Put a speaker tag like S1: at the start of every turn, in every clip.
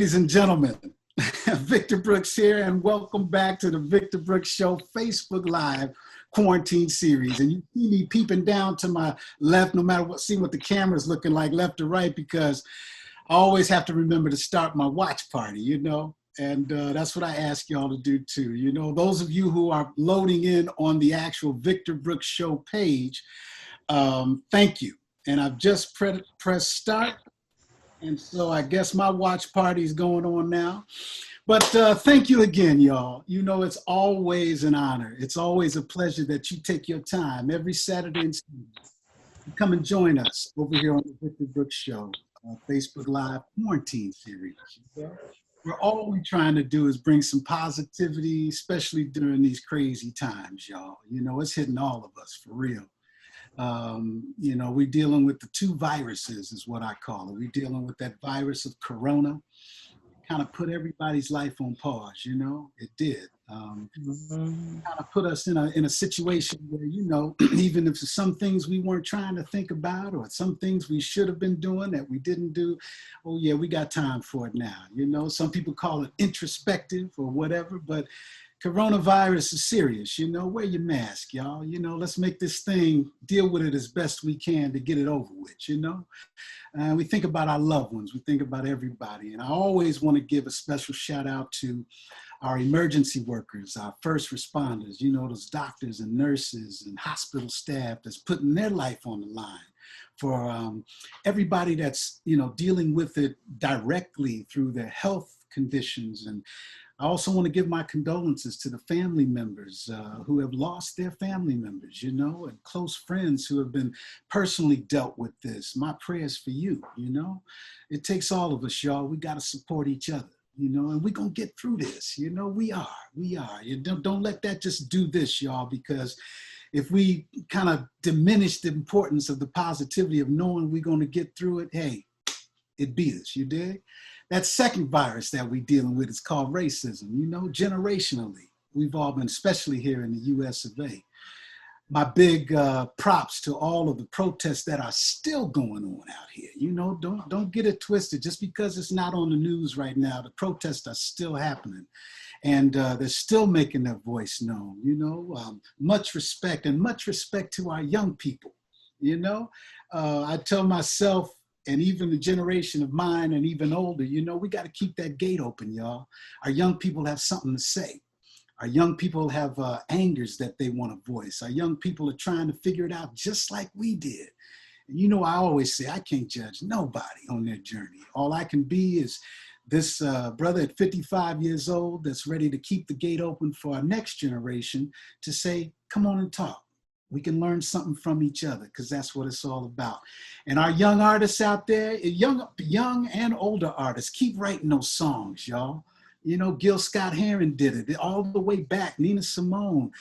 S1: ladies and gentlemen. Victor Brooks here, and welcome back to the Victor Brooks Show Facebook Live quarantine series. And you see me peeping down to my left, no matter what, see what the camera's looking like, left or right, because I always have to remember to start my watch party, you know? And that's what I ask y'all to do too. You know, those of you who are loading in on the actual Victor Brooks Show page, thank you. And I've just pressed start. And so I guess my watch party is going on now. But thank you again, y'all. You know, it's always an honor. It's always a pleasure that you take your time every Saturday and Sunday to come and join us over here on the Victor Brooks Show, Facebook Live quarantine series. Where all we're trying to do is bring some positivity, especially during these crazy times, y'all. You know, it's hitting all of us for real. You know, we're dealing with the two viruses is what I call it. We're dealing with that virus of Corona. Kind of put everybody's life on pause, you know, it did. Kind of put us in a situation where, you know, even if some things we weren't trying to think about or some things we should have been doing that we didn't do, oh yeah, we got time for it now. You know, some people call it introspective or whatever, but coronavirus is serious, you know, wear your mask, y'all. You know, let's make this thing, deal with it as best we can to get it over with, you know. We think about our loved ones, we think about everybody. And I always want to give a special shout out to our emergency workers, our first responders, you know, those doctors and nurses and hospital staff that's putting their life on the line for everybody that's, you know, dealing with it directly through their health conditions. And I also want to give my condolences to the family members who have lost their family members, you know, and close friends who have been personally dealt with this. My prayers for you, you know. It takes all of us, y'all. We got to support each other, you know, and we're going to get through this. You know, we are. You don't let that just do this, y'all, because if we kind of diminish the importance of the positivity of knowing we're going to get through it, hey, it beat us, you dig? That second virus that we're dealing with is called racism. You know, generationally, we've all been, especially here in the US of A. My big props to all of the protests that are still going on out here. You know, don't get it twisted. Just because it's not on the news right now, the protests are still happening. And they're still making their voice known, you know. Much respect to our young people, you know. I tell myself, and even the generation of mine and even older, you know, we got to keep that gate open, y'all. Our young people have something to say. Our young people have angers that they want to voice. Our young people are trying to figure it out just like we did. And you know, I always say I can't judge nobody on their journey. All I can be is this brother at 55 years old that's ready to keep the gate open for our next generation to say, come on and talk. We can learn something from each other because that's what it's all about. And our young artists out there, young and older artists, keep writing those songs, y'all. You know, Gil Scott-Heron did it all the way back. Nina Simone.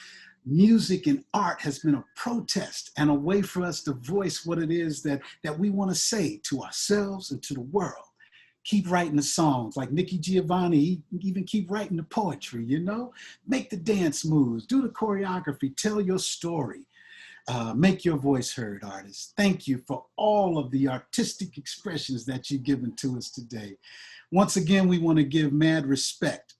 S1: Music and art has been a protest and a way for us to voice what it is that we want to say to ourselves and to the world. Keep writing the songs like Nikki Giovanni, even keep writing the poetry, you know? Make the dance moves, do the choreography, tell your story. Make your voice heard, artists. Thank you for all of the artistic expressions that you've given to us today. Once again, we want to give mad respect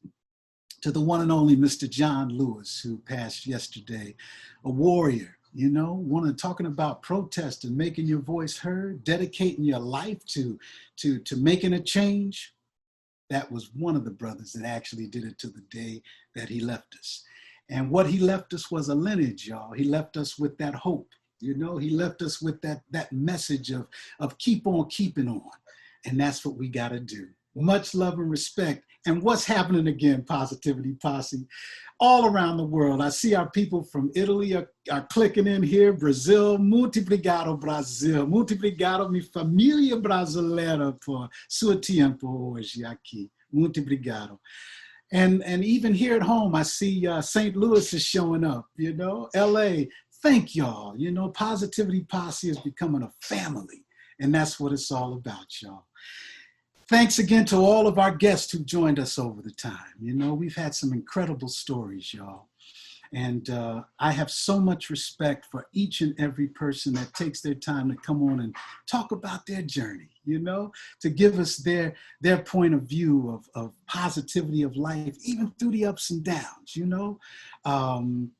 S1: to the one and only Mr. John Lewis, who passed yesterday, a warrior, you know, talking about protest and making your voice heard, dedicating your life to making a change. That was one of the brothers that actually did it to the day that he left us. And what he left us was a lineage, y'all. He left us with that hope, you know. He left us with that message of keep on keeping on. And that's what we got to do. Much love and respect. And what's happening again, Positivity Posse? All around the world. I see our people from Italy are clicking in here. Brazil, muito obrigado, Brasil. Muito obrigado, minha família brasileira, por seu tempo hoje aqui. Muito obrigado. And even here at home, I see St. Louis is showing up, you know, LA. Thank y'all. You know, Positivity Posse is becoming a family. And that's what it's all about, y'all. Thanks again to all of our guests who joined us over the time. You know, we've had some incredible stories, y'all. And I have so much respect for each and every person that takes their time to come on and talk about their journey, you know, to give us their point of view of positivity of life, even through the ups and downs, you know,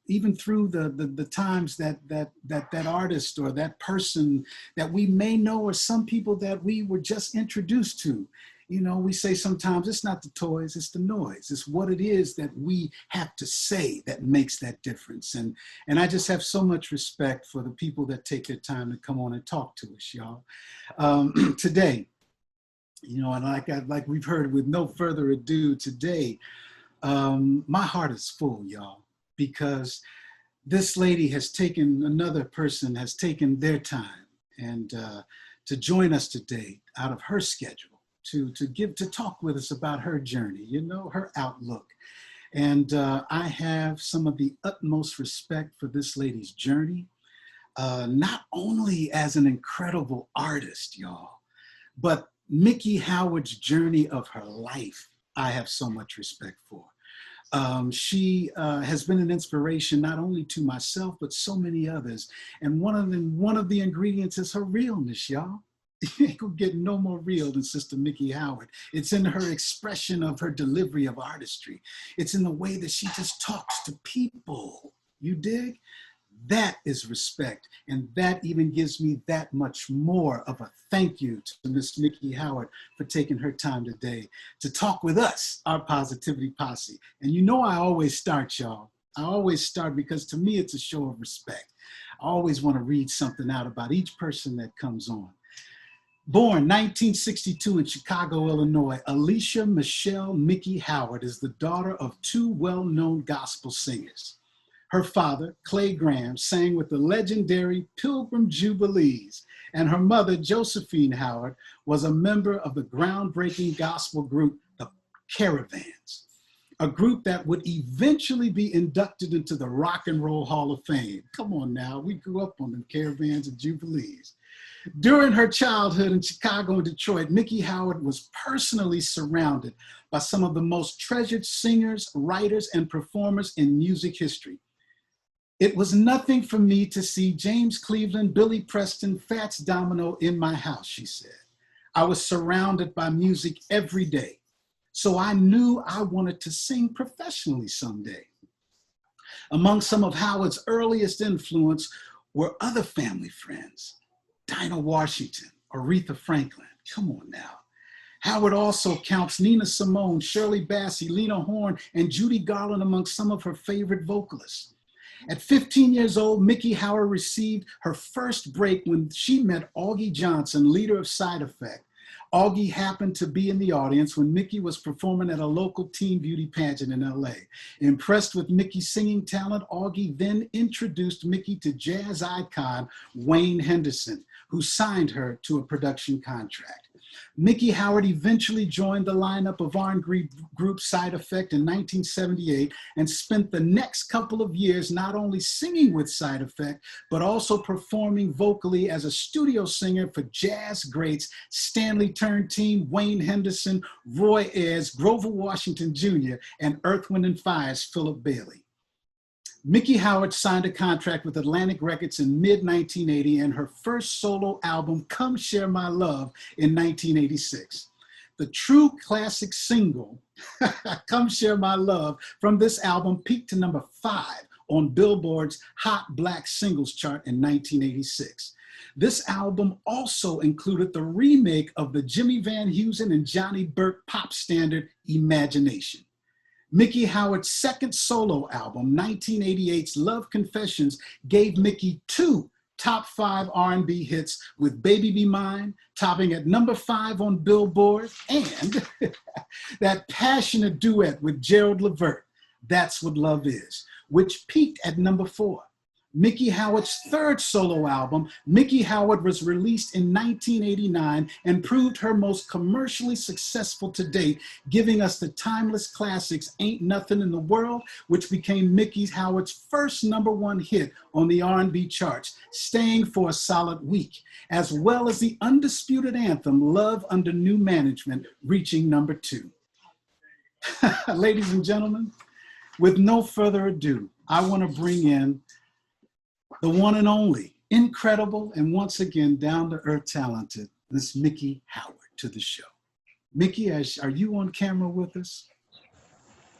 S1: even through the times that artist or that person that we may know, or some people that we were just introduced to. You know, we say sometimes it's not the toys, it's the noise. It's what it is that we have to say that makes that difference. And I just have so much respect for the people that take their time to come on and talk to us, y'all. Today, you know, and like we've heard, with no further ado, today, my heart is full, y'all, because this lady has taken, another person has taken their time and to join us today out of her schedule. To talk with us about her journey, you know, her outlook. And I have some of the utmost respect for this lady's journey, not only as an incredible artist, y'all, but Miki Howard's journey of her life, I have so much respect for. She has been an inspiration not only to myself, but so many others. And one of the ingredients is her realness, y'all. You ain't gonna get no more real than Sister Miki Howard. It's in her expression of her delivery of artistry. It's in the way that she just talks to people. You dig? That is respect. And that even gives me that much more of a thank you to Miss Miki Howard for taking her time today to talk with us, our Positivity Posse. And you know I always start, y'all. I always start because to me it's a show of respect. I always want to read something out about each person that comes on. Born 1962 in Chicago, Illinois, Alicia Michelle Miki Howard is the daughter of two well-known gospel singers. Her father, Clay Graham, sang with the legendary Pilgrim Jubilees, and her mother, Josephine Howard, was a member of the groundbreaking gospel group, the Caravans, a group that would eventually be inducted into the Rock and Roll Hall of Fame. Come on now, we grew up on them Caravans and Jubilees. During her childhood in Chicago and Detroit, Miki Howard was personally surrounded by some of the most treasured singers, writers, and performers in music history. It was nothing for me to see James Cleveland, Billy Preston, Fats Domino in my house, she said. I was surrounded by music every day, so I knew I wanted to sing professionally someday. Among some of Howard's earliest influence were other family friends. Dinah Washington, Aretha Franklin, come on now. Howard also counts Nina Simone, Shirley Bassey, Lena Horne, and Judy Garland among some of her favorite vocalists. At 15 years old, Miki Howard received her first break when she met Augie Johnson, leader of Side Effect. Augie happened to be in the audience when Miki was performing at a local teen beauty pageant in LA. Impressed with Miki's singing talent, Augie then introduced Miki to jazz icon Wayne Henderson, who signed her to a production contract. Miki Howard eventually joined the lineup of R&B group Side Effect in 1978 and spent the next couple of years not only singing with Side Effect, but also performing vocally as a studio singer for jazz greats Stanley Turrentine, Wayne Henderson, Roy Ayers, Grover Washington Jr., and Earth, Wind & Fire's Philip Bailey. Miki Howard signed a contract with Atlantic Records in mid-1980 and her first solo album, Come Share My Love, in 1986. The true classic single, Come Share My Love, from this album peaked to number 5 on Billboard's Hot Black Singles chart in 1986. This album also included the remake of the Jimmy Van Heusen and Johnny Burke pop standard, Imagination. Miki Howard's second solo album, 1988's Love Confessions, gave Miki 2 top 5 R&B hits, with Baby Be Mine topping at number 5 on Billboard, and that passionate duet with Gerald Levert, That's What Love Is, which peaked at number 4. Miki Howard's third solo album, Miki Howard, was released in 1989 and proved her most commercially successful to date, giving us the timeless classics Ain't Nothing in the World, which became Miki Howard's first #1 hit on the R&B charts, staying for a solid week, as well as the undisputed anthem Love Under New Management, reaching number 2. Ladies and gentlemen, with no further ado, I want to bring in the one and only, incredible, and once again, down-to-earth talented, Miss Miki Howard to the show. Miki, are you on camera with us?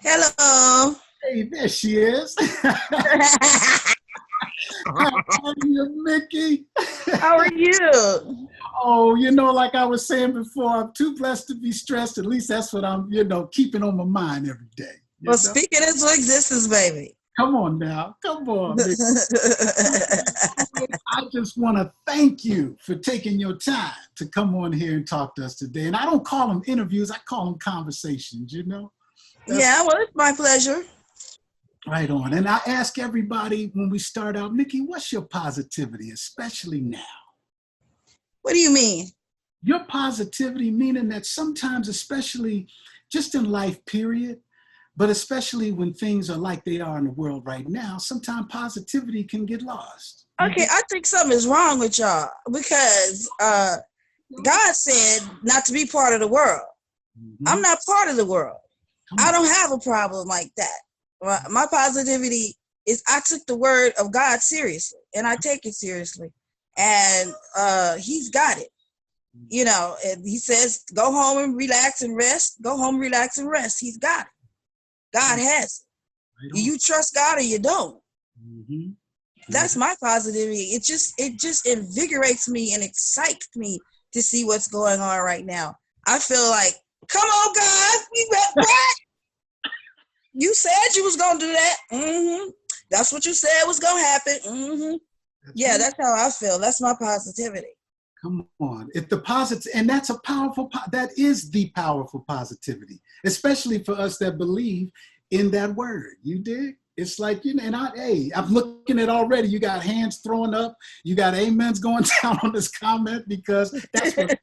S2: Hello.
S1: Hey, there she is. How are you, Miki?
S2: How are you?
S1: Oh, like I was saying before, I'm too blessed to be stressed. At least that's what I'm, keeping on my mind every day.
S2: Well, speaking into existence, baby.
S1: Come on now. Come on, Miki. I just want to thank you for taking your time to come on here and talk to us today. And I don't call them interviews. I call them conversations,
S2: Yeah, well, it's my pleasure.
S1: Right on. And I ask everybody when we start out, Miki, what's your positivity, especially now?
S2: What do you mean?
S1: Your positivity, meaning that sometimes, especially just in life, period, but especially when things are like they are in the world right now, sometimes positivity can get lost.
S2: Okay, I think something is wrong with y'all because God said not to be part of the world. Mm-hmm. I'm not part of the world. I don't have a problem like that. My positivity is I took the word of God seriously, and I take it seriously. And he's got it. And he says, go home and relax and rest. Go home, relax and rest. He's got it. God has it. You trust God or you don't. Mm-hmm. That's my positivity. It just invigorates me and excites me to see what's going on right now. I feel like, come on, God, what? You said you was gonna do that. Mm-hmm. That's what you said was gonna happen. Mm-hmm. Yeah, that's how I feel. That's my positivity.
S1: Come on. If the positive, and that's that is the powerful positivity, especially for us that believe in that word. You dig? It's like, and I'm looking at already, you got hands throwing up, you got amens going down on this comment because that's what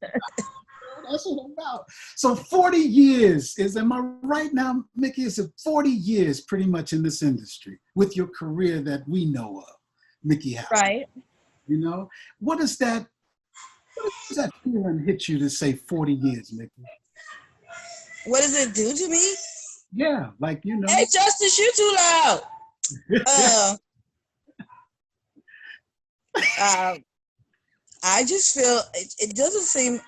S1: that's what I'm about. So 40 years am I right now, Miki? Is it 40 years pretty much in this industry with your career that we know of, Miki Howard?
S2: Right.
S1: What does that feeling hit you to say 40 years, Miki?
S2: What does it do to me?
S1: Yeah, like,
S2: Hey, Justice, you too loud. I just feel it doesn't seem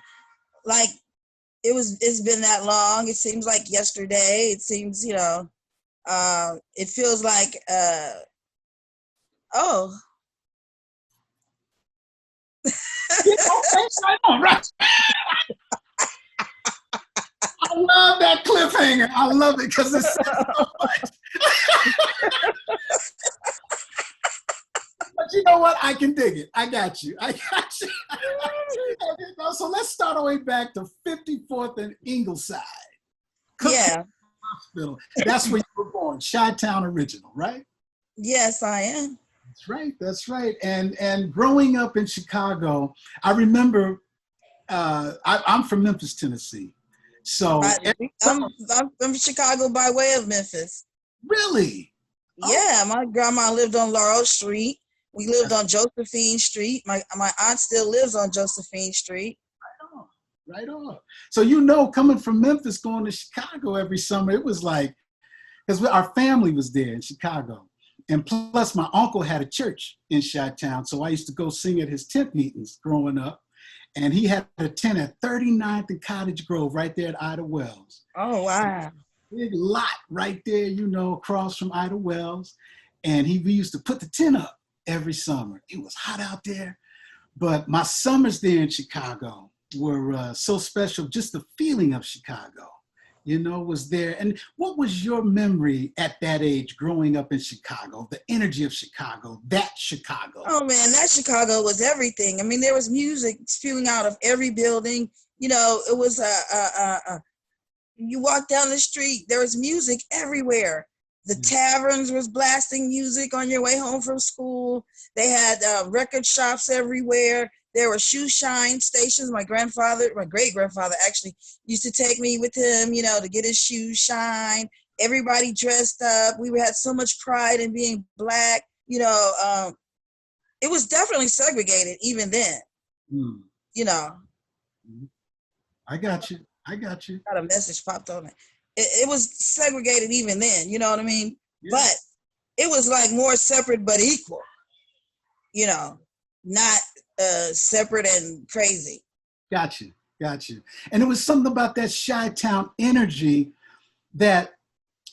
S2: like it's been that long. It seems like yesterday. It seems, it feels like, oh.
S1: Right. I love that cliffhanger. I love it because it's so much. But you know what? I can dig it. I got you. So let's start our way back to 54th and Ingleside.
S2: Yeah.
S1: Hospital. That's where you were born. Chi-Town original, right?
S2: Yes, I am.
S1: That's right. That's right. And growing up in Chicago, I remember I'm from Memphis, Tennessee. So
S2: I'm from Chicago by way of Memphis.
S1: Really?
S2: Yeah, my grandma lived on Laurel Street. We lived on Josephine Street. My aunt still lives on Josephine Street.
S1: Right on. So coming from Memphis, going to Chicago every summer, it was like, because our family was there in Chicago. And plus my uncle had a church in Chi-Town. So I used to go sing at his tent meetings growing up. And he had a tent at 39th and Cottage Grove right there at Ida Wells.
S2: Oh, wow.
S1: Big lot right there, across from Ida Wells. And we used to put the tent up every summer. It was hot out there. But my summers there in Chicago were so special. Just the feeling of Chicago, was there. And what was your memory at that age growing up in Chicago, the energy of Chicago, that Chicago?
S2: Oh man, that Chicago was everything. I mean, there was music spewing out of every building. It was you walk down the street, there was music everywhere. The taverns was blasting music on your way home from school. They had record shops everywhere. There were shoe shine stations. My great-grandfather actually used to take me with him, to get his shoes shine. Everybody dressed up. We had so much pride in being Black. It was definitely segregated even then.
S1: I got you.
S2: Got a message popped on it. It was segregated even then. You know what I mean? but it was like more separate but equal, you know, not separate and crazy.
S1: Gotcha. And it was something about that Chi-Town energy that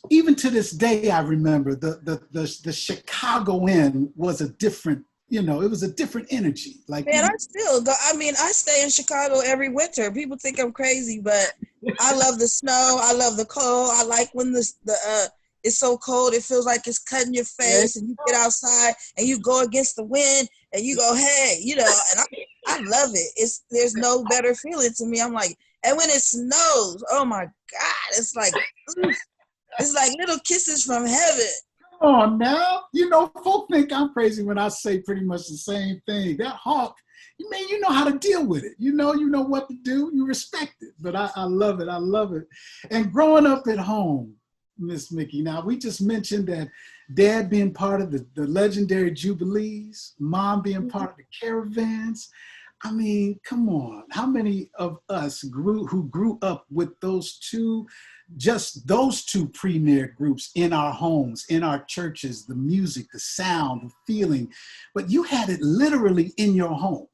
S1: even to this day, I remember the Chicago Inn was a different, it was a different energy. Like,
S2: man, I still go. I mean, I stay in Chicago every winter. People think I'm crazy, but I love the snow. I love the cold. I like when it's so cold. It feels like it's cutting your face, and you get outside and you go against the wind and you go, hey, and I love it. There's no better feeling to me. I'm like, and when it snows, oh my God, it's like little kisses from heaven.
S1: Come on now. Folk think I'm crazy when I say pretty much the same thing. That hawk, you know how to deal with it. You know what to do. You respect it. But I love it. I love it. And growing up at home, Miss Mickey, now we just mentioned that Dad being part of the legendary Jubilees, Mom being part of the Caravans. I mean, come on. How many of us who grew up with those two premier groups in our homes, in our churches, the music, the sound, the feeling, but you had it literally in your home.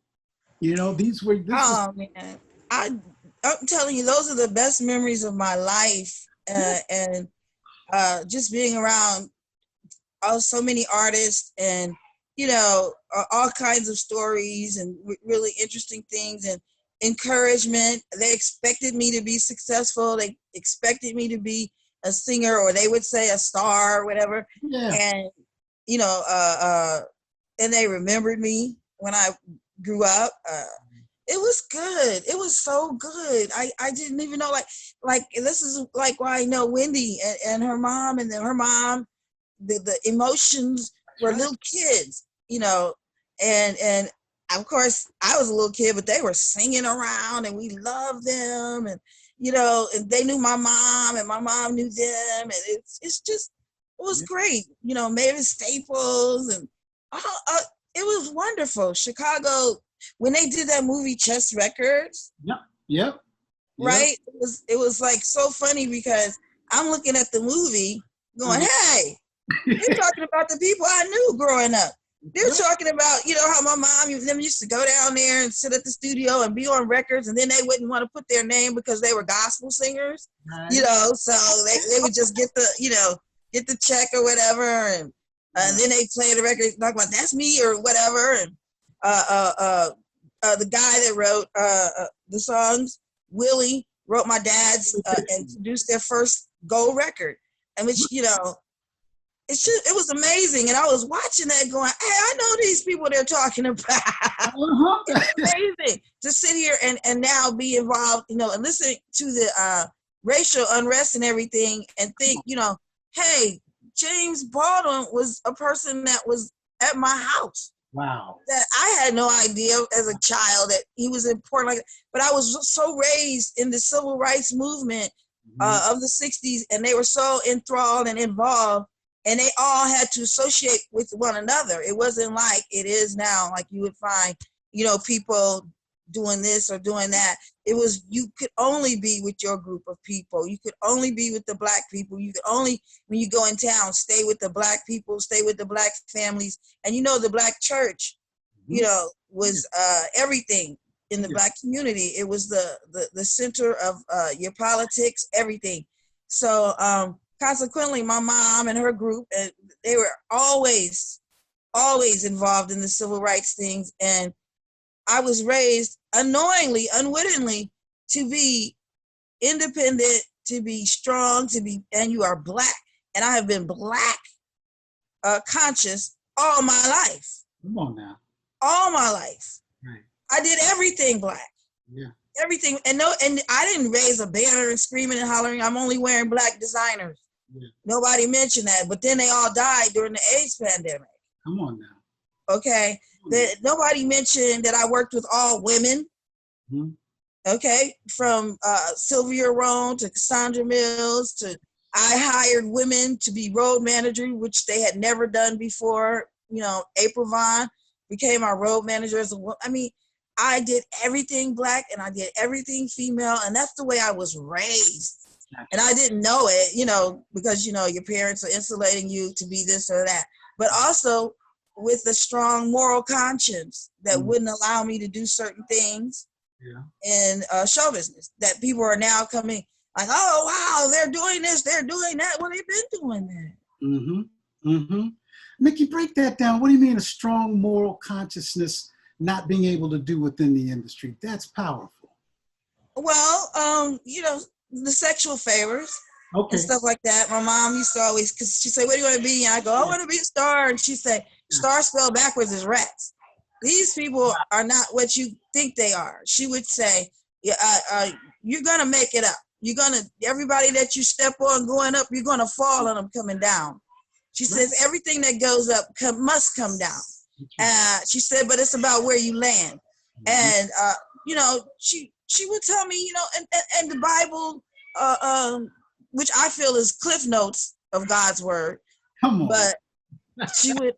S2: Man, I'm telling you, those are the best memories of my life. And just being around so many artists and, all kinds of stories and really interesting things and encouragement. They expected me to be successful. They expected me to be a singer, or they would say a star or whatever.
S1: Yeah.
S2: And, and they remembered me when I grew up. It was good. It was so good. I didn't even know, like this is like why I know Wendy and her mom, and then her mom, the emotions were little kids, and of course I was a little kid, but they were singing around and we loved them, and and they knew my mom and my mom knew them, and it was great. Mavis Staples, and it was wonderful. Chicago, when they did that movie Chess Records.
S1: Yep.
S2: Right? It was like so funny because I'm looking at the movie going, hey, they're talking about the people I knew growing up. They're talking about, how my mom, them used to go down there and sit at the studio and be on records, and then they wouldn't want to put their name because they were gospel singers, so they would just get the check or whatever, and then they play the record, talk about that's me or whatever, and the guy that wrote the songs, Willie, wrote my dad's and produced their first gold record, and which it was amazing. And I was watching that going, hey, I know these people they're talking about. It's amazing to sit here and now be involved, and listen to the racial unrest and everything, and think, hey, James Baldwin was a person that was at my house.
S1: Wow.
S2: That I had no idea as a child that he was important, but I was so raised in the civil rights movement of the 60s, and they were so enthralled and involved, and they all had to associate with one another. It wasn't like it is now, like you would find, people doing this or doing that. It was, you could only be with your group of people. You could only be with the Black people. You could only, when you go in town, stay with the Black people, stay with the Black families. And the Black church, was everything in the Black community. It was the center of your politics, everything. So consequently, my mom and her group, and they were always involved in the civil rights things. And I was raised unknowingly, unwittingly, to be independent, to be strong, and you are Black. And I have been Black conscious all my life.
S1: Come on now.
S2: All my life.
S1: Right.
S2: I did everything Black.
S1: Yeah.
S2: Everything. And I didn't raise a banner and screaming and hollering, I'm only wearing Black designers. Yeah. Nobody mentioned that. But then they all died during the AIDS pandemic.
S1: Come on now.
S2: Okay. Nobody mentioned that I worked with all women. Mm-hmm. Okay. From Sylvia Rohn to Cassandra Mills to I hired women to be road manager, which they had never done before. April Vaughn became our road manager as a woman. I mean, I did everything Black and I did everything female, and that's the way I was raised. And I didn't know it, because, your parents are insulating you to be this or that. But also with a strong moral conscience that wouldn't allow me to do certain things in show business, that people are now coming like, oh, wow, they're doing this, they're doing that. Well, they've been doing that.
S1: Mm-hmm. Mm-hmm. Mickey, break that down. What do you mean a strong moral consciousness not being able to do within the industry? That's powerful.
S2: Well, the sexual favors and stuff like that. My mom used to always, because she said, what do you want to be? And I go, I want to be a star. And she said, star spelled backwards is rats. These people are not what you think they are. She would say, you're going to make it up. Everybody that you step on going up, you're going to fall on them coming down. She says, everything that goes up must come down. She said, but it's about where you land. And, she would tell me, and the Bible, which I feel is cliff notes of God's word.
S1: Come on.
S2: But she would,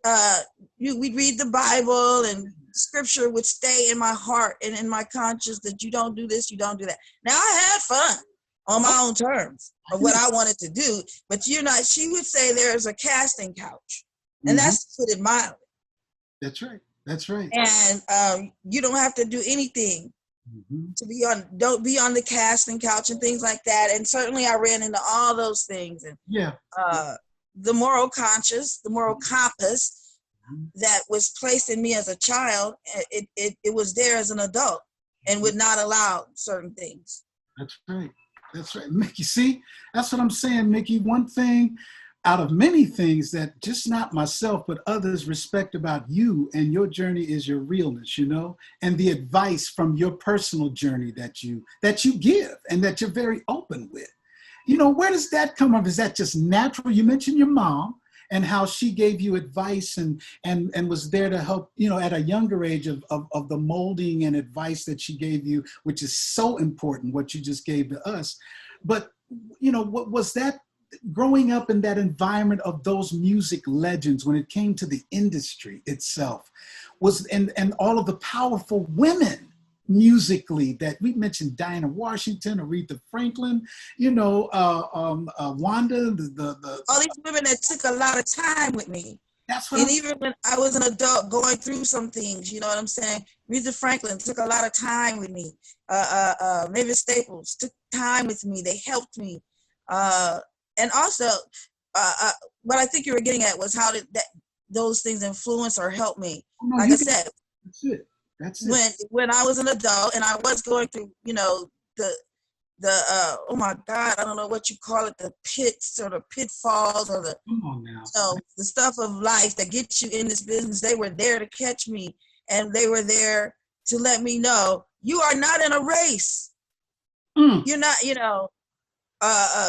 S2: we'd read the Bible, and scripture would stay in my heart and in my conscience that you don't do this, you don't do that. Now, I had fun on my own terms of what I wanted to do, but she would say there's a casting couch, and that's to put it mildly.
S1: That's right. That's right.
S2: And you don't have to do anything to don't be on the casting couch and things like that. And certainly I ran into all those things. And the moral conscience, the moral compass that was placed in me as a child, it was there as an adult and would not allow certain things.
S1: That's right. That's right. Mickey, see, that's what I'm saying, Mickey. One thing out of many things that just not myself, but others respect about you and your journey is your realness, and the advice from your personal journey that you give and that you're very open with. Where does that come from? Is that just natural? You mentioned your mom and how she gave you advice and was there to help, at a younger age of the molding and advice that she gave you, which is so important, what you just gave to us. But, what was that? Growing up in that environment of those music legends, when it came to the industry itself, and all of the powerful women musically that we mentioned, Diana Washington, Aretha Franklin, Wanda,
S2: all these women that took a lot of time with me.
S1: That's what. And
S2: even when I was an adult going through some things, you know what I'm saying? Aretha Franklin took a lot of time with me. Mavis Staples took time with me. They helped me. And also, what I think you were getting at was how did those things influence or help me? Like I said,
S1: that's it.
S2: When I was an adult and I was going through, the oh my God, I don't know what you call it, the pits or the pitfalls or
S1: come on now.
S2: The stuff of life that gets you in this business. They were there to catch me, and they were there to let me know you are not in a race. You're not,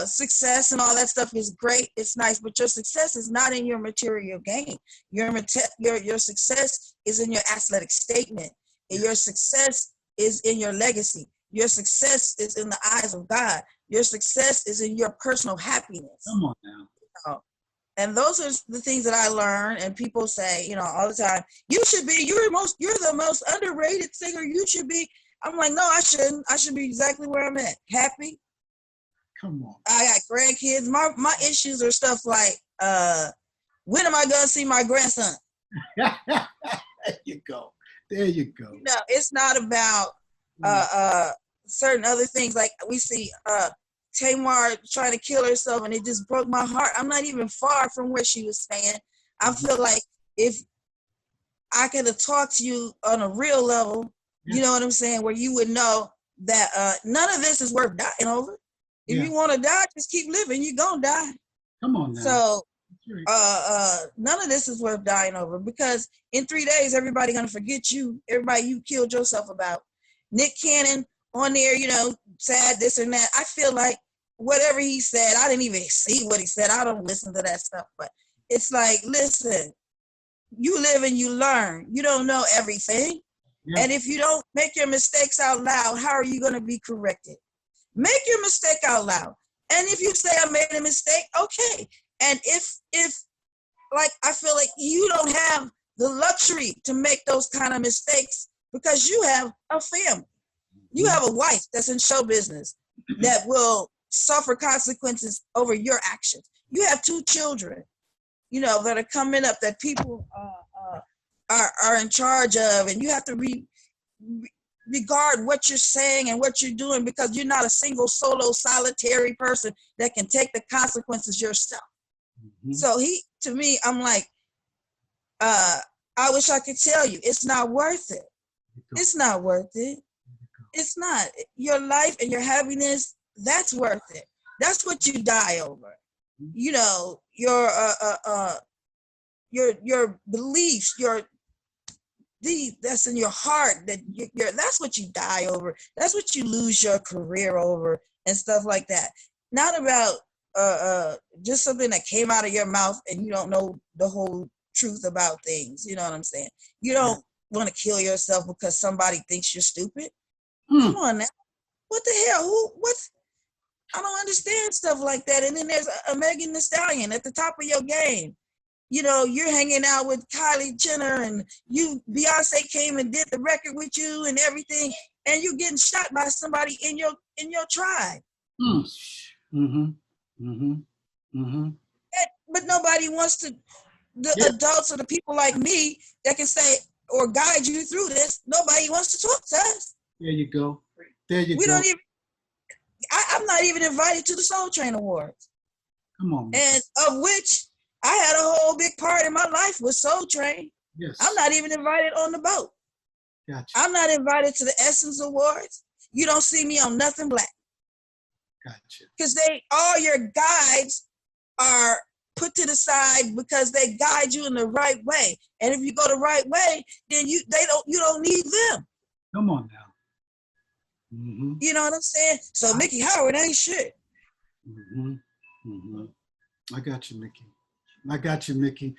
S2: success and all that stuff is great. It's nice, but your success is not in your material gain. Your success is in your athletic statement. And your success is in your legacy. Your success is in the eyes of God. Your success is in your personal happiness.
S1: Come on now.
S2: And those are the things that I learned. And people say, all the time, you're the most underrated singer. You should be. I'm like, no, I shouldn't. I should be exactly where I'm at. Happy.
S1: Come on.
S2: I got grandkids. My issues are stuff like, when am I going to see my grandson?
S1: There you go.
S2: It's not about certain other things. Like we see Tamar trying to kill herself, and it just broke my heart. I'm not even far from where she was saying. I feel like if I could have talked to you on a real level, you know what I'm saying, where you would know that none of this is worth dying over. If you want to die, just keep living. You're going to die.
S1: Come on now.
S2: So none of this is worth dying over, because in 3 days, everybody going to forget you. Everybody you killed yourself about. Nick Cannon on there, sad this and that. I feel like whatever he said, I didn't even see what he said. I don't listen to that stuff. But it's like, listen, you live and you learn. You don't know everything. Yeah. And if you don't make your mistakes out loud, how are you going to be corrected? Make your mistake out loud. And if you say I made a mistake, okay. And if like, I feel like you don't have the luxury to make those kind of mistakes because you have a family. You have a wife that's in show business that will suffer consequences over your actions. You have 2 children, you know, that are coming up that people are in charge of, and you have to regard what you're saying and what you're doing, because you're not a single solo solitary person that can take the consequences yourself. Mm-hmm. So to me, I'm like, I wish I could tell you it's not worth it. It's not worth it. It's not. Your life and your happiness, that's worth it. That's what you die over. You know, your beliefs, that's in your heart, that's what you die over. That's what you lose your career over and stuff like that. Not about just something that came out of your mouth and you don't know the whole truth about things. You know what I'm saying? You don't want to kill yourself because somebody thinks you're stupid. Come on now. What the hell? I don't understand stuff like that. And then there's a Megan Thee Stallion at the top of your game. You know, you're hanging out with Kylie Jenner, and Beyonce came and did the record with you and everything, and you're getting shot by somebody in your tribe. Mm-hmm. Mm-hmm. Mm-hmm. But nobody wants to. The adults or the people like me that can say or guide you through this. Nobody wants to talk to us.
S1: There you go. We
S2: don't even. I'm not even invited to the Soul Train Awards.
S1: Come on.
S2: And of which I had a whole big part in my life with Soul Train. Yes. I'm not even invited on the boat. Gotcha. I'm not invited to the Essence Awards. You don't see me on Nothing Black. Gotcha. Because all your guides are put to the side because they guide you in the right way. And if you go the right way, then you don't need them.
S1: Come on now. Mm-hmm.
S2: You know what I'm saying? So Mickey Howard ain't shit.
S1: Mm-hmm. Mm-hmm. I got you, Mickey.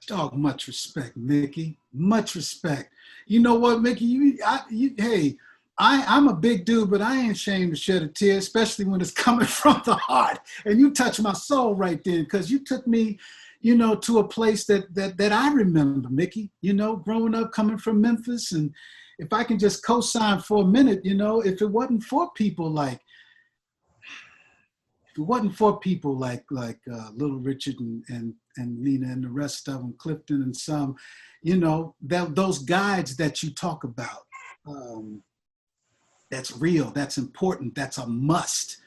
S1: God, much respect, Mickey. Much respect. You know what, Mickey? I'm a big dude, but I ain't ashamed to shed a tear, especially when it's coming from the heart. And you touched my soul right then, because you took me, you know, to a place that I remember, Mickey. You know, growing up, coming from Memphis, and if I can just co-sign for a minute, you know, if it wasn't for people like Little Richard and Nina and the rest of them, Clifton and some, you know, those guides that you talk about, that's real, that's important, that's a must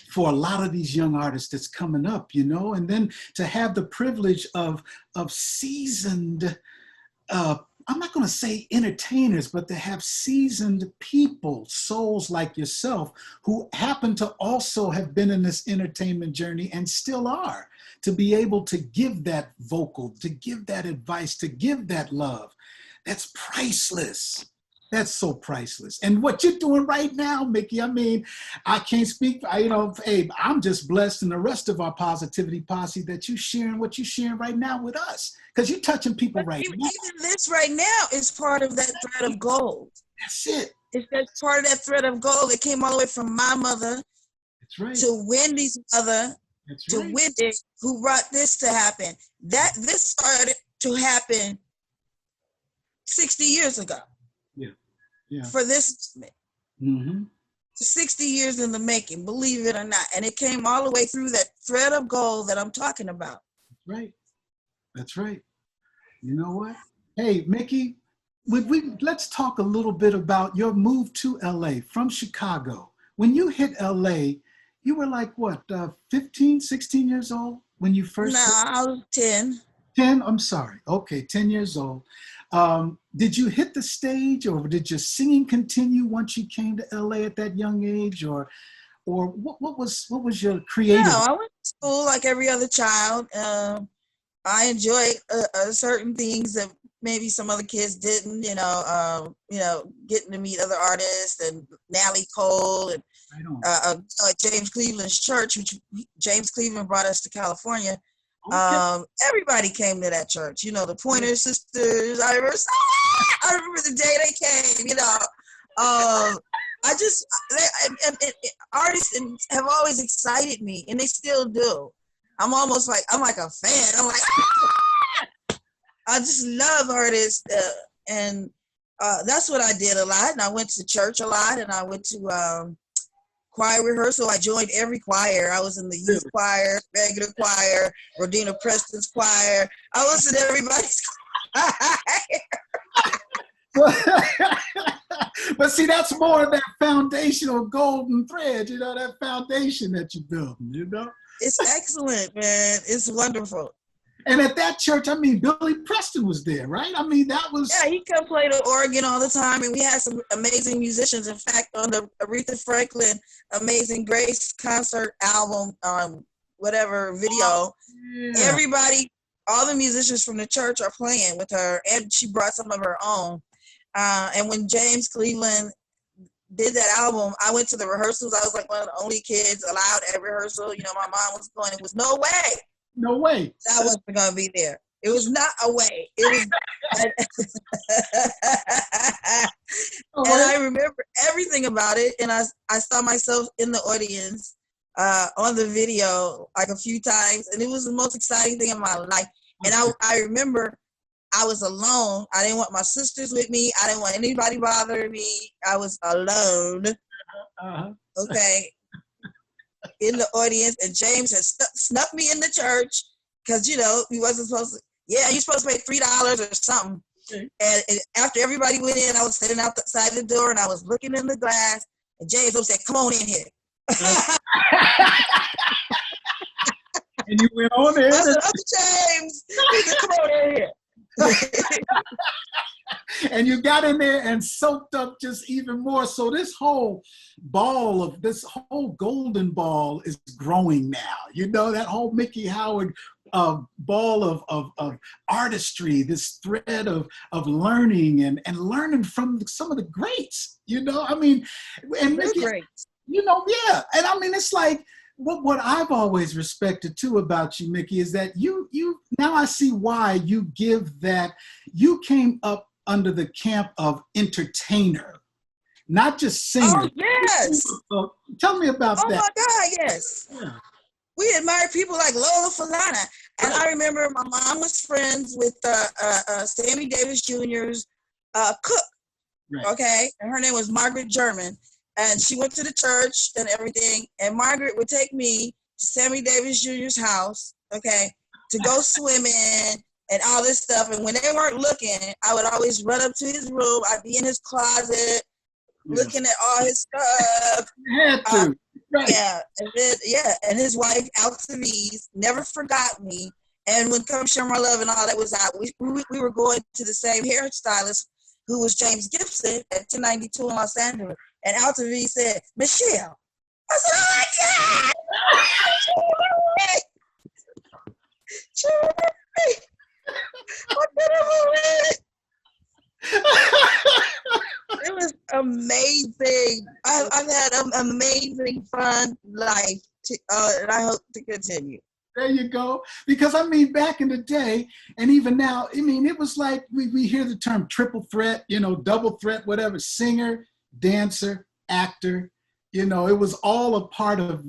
S1: for a lot of these young artists that's coming up, you know. And then to have the privilege of seasoned, I'm not going to say entertainers, but to have seasoned people, souls like yourself, who happen to also have been in this entertainment journey and still are, to be able to give that vocal, to give that advice, to give that love. That's priceless. That's so priceless. And what you're doing right now, Mickey, I mean, I can't speak, hey, I'm just blessed, and the rest of our Positivity Posse, that you sharing what you're sharing right now with us, because you're touching people right now.
S2: Even this right now is part of that thread of gold.
S1: That's it.
S2: It's part of that thread of gold that came all the way from my mother.
S1: That's right.
S2: To Wendy's mother. That's to right. Wendy, who brought this to happen. This started to happen 60 years ago.
S1: Yeah.
S2: For this, 60 years in the making, believe it or not. And it came all the way through that thread of gold that I'm talking about.
S1: That's right. You know what? Hey, Mickey, let's talk a little bit about your move to LA from Chicago. When you hit LA, you were like, what, 15, 16 years old when you first?
S2: No, I was 10.
S1: 10, I'm sorry. Okay, 10 years old. Did you hit the stage, or did your singing continue once you came to LA at that young age, or what was your creative?
S2: No, I went to school like every other child. I enjoyed certain things that maybe some other kids didn't. Getting to meet other artists and Natalie Cole and James Cleveland's church, which James Cleveland brought us to California. Okay. Everybody came to that church, you know, the Pointer Sisters. I remember the day they came, artists have always excited me, and they still do. I'm like a fan. I'm like, I just love artists, and that's what I did a lot. And I went to church a lot, and I went to choir rehearsal. I joined every choir. I was in the youth choir, regular choir, Rodina Preston's choir. I was in everybody's choir.
S1: But see, that's more of that foundational golden thread, you know, that foundation that you build, you know?
S2: It's excellent, man. It's wonderful.
S1: And at that church, I mean, Billy Preston was there, right? I mean, that was...
S2: Yeah, he come play the organ all the time, and we had some amazing musicians. In fact, on the Aretha Franklin Amazing Grace concert album, whatever video, everybody, all the musicians from the church are playing with her, and she brought some of her own. And when James Cleveland did that album, I went to the rehearsals. I was like one of the only kids allowed at rehearsal. You know, my mom was going, it was no way.
S1: No way.
S2: I wasn't going to be there. It was not a way. It was. And I remember everything about it. And I saw myself in the audience on the video like a few times. And it was the most exciting thing in my life. And I remember I was alone. I didn't want my sisters with me. I didn't want anybody bothering me. I was alone. Okay. In the audience, and James had snuck me in the church because, you know, he wasn't supposed to. Yeah, you're supposed to pay $3 or something. And after everybody went in, I was sitting outside the door and I was looking in the glass, and James said, "Come on in here."
S1: And you went on in.
S2: I said, "Uncle James," he said, "Come on in here."
S1: And you got in there and soaked up just even more. So this whole golden ball is growing now. You know, that whole Mickey Howard ball of artistry, this thread of learning and learning from some of the greats, you know? I mean, and Mickey,
S2: greats.
S1: You know, yeah. And I mean, it's like, what I've always respected too about you, Mickey, is that you now I see why you give that. You came up under the camp of entertainer, not just singer.
S2: Oh, yes.
S1: Tell me about that.
S2: Oh my God, yes.
S1: Yeah.
S2: We admired people like Lola Falana. And I remember my mom was friends with Sammy Davis Jr.'s cook, okay? And her name was Margaret German. And she went to the church and everything. And Margaret would take me to Sammy Davis Jr.'s house, okay, to go swimming and all this stuff. And when they weren't looking, I would always run up to his room. I'd be in his closet looking at all his stuff.
S1: You had to. Right.
S2: Yeah, and then, and his wife, Alcevise, never forgot me. And when Come Share My Love and all that was out, we were going to the same hairstylist who was James Gibson at 1092 in Los Angeles. And Alcevise said, "Michelle." I said, "Oh my God!" It was amazing. I've had an amazing, fun life, and I hope to continue.
S1: There you go. Because, I mean, back in the day, and even now, I mean, it was like we hear the term triple threat, you know, double threat, whatever, singer, dancer, actor, you know, it was all a part of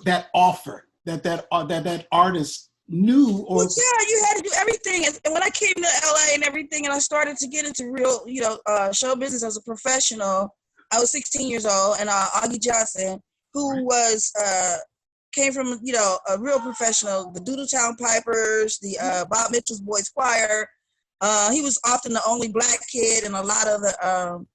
S1: that offer that artist knew. Or
S2: well, yeah, you had to do everything. And when I came to LA and everything, and I started to get into real, you know, show business as a professional, I was 16 years old, and Augie Johnson, who was came from, you know, a real professional, the Doodletown Pipers, the Bob Mitchell's Boys Choir. He was often the only black kid in a lot of the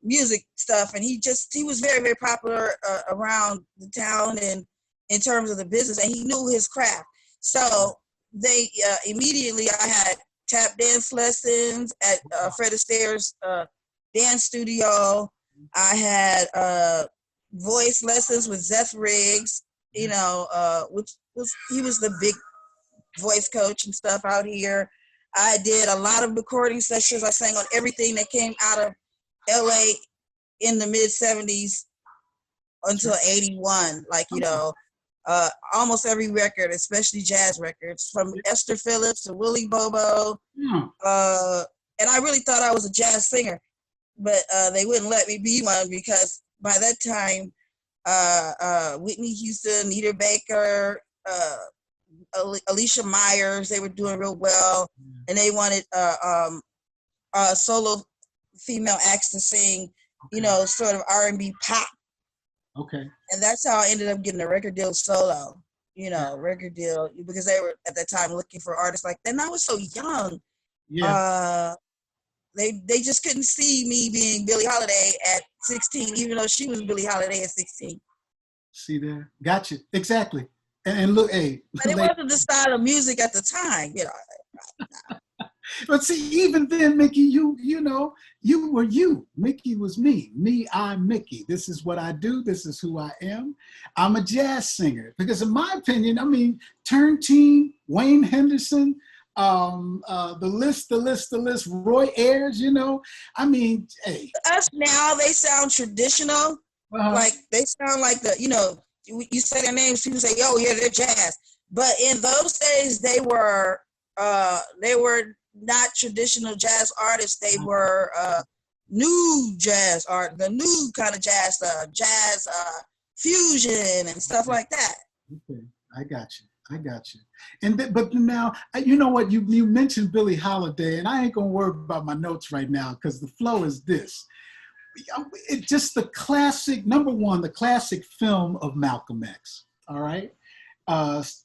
S2: music stuff, and he was very, very popular around the town and in terms of the business, and he knew his craft. So they immediately, I had tap dance lessons at Fred Astaire's dance studio. I had voice lessons with Zeth Riggs, you know, he was the big voice coach and stuff out here. I did a lot of recording sessions. I sang on everything that came out of LA in the mid 70s until 81, like, you know, almost every record, especially jazz records, from Esther Phillips to Willie Bobo. And I really thought I was a jazz singer, but they wouldn't let me be one because by that time, Whitney Houston, Nita Baker, Alicia Myers, they were doing real well, and they wanted solo female acts to sing, you know, sort of R&B pop
S1: Okay.
S2: And that's how I ended up getting a record deal solo, record deal, because they were at that time looking for artists like that. And I was so young.
S1: Yeah.
S2: They just couldn't see me being Billie Holiday at 16, even though she was Billie Holiday at 16.
S1: See there? Gotcha. Exactly. And look, hey.
S2: But it wasn't the style of music at the time,
S1: But see, even then, Mickey, you were you. Mickey was me. Me, I'm Mickey. This is what I do. This is who I am. I'm a jazz singer. Because in my opinion, I mean, Turn Team, Wayne Henderson, the list, Roy Ayers, I mean, hey.
S2: Us now, they sound traditional. Like, they sound like you say their names, people say, oh, yeah, they're jazz. But in those days, they were not traditional jazz artists. They were new jazz art, the new kind of jazz, jazz fusion and stuff like that.
S1: Okay, I got you. And but now, you know what? You mentioned Billie Holiday, and I ain't gonna worry about my notes right now because the flow is this. It's just the classic, number one, the classic film of Malcolm X. All right,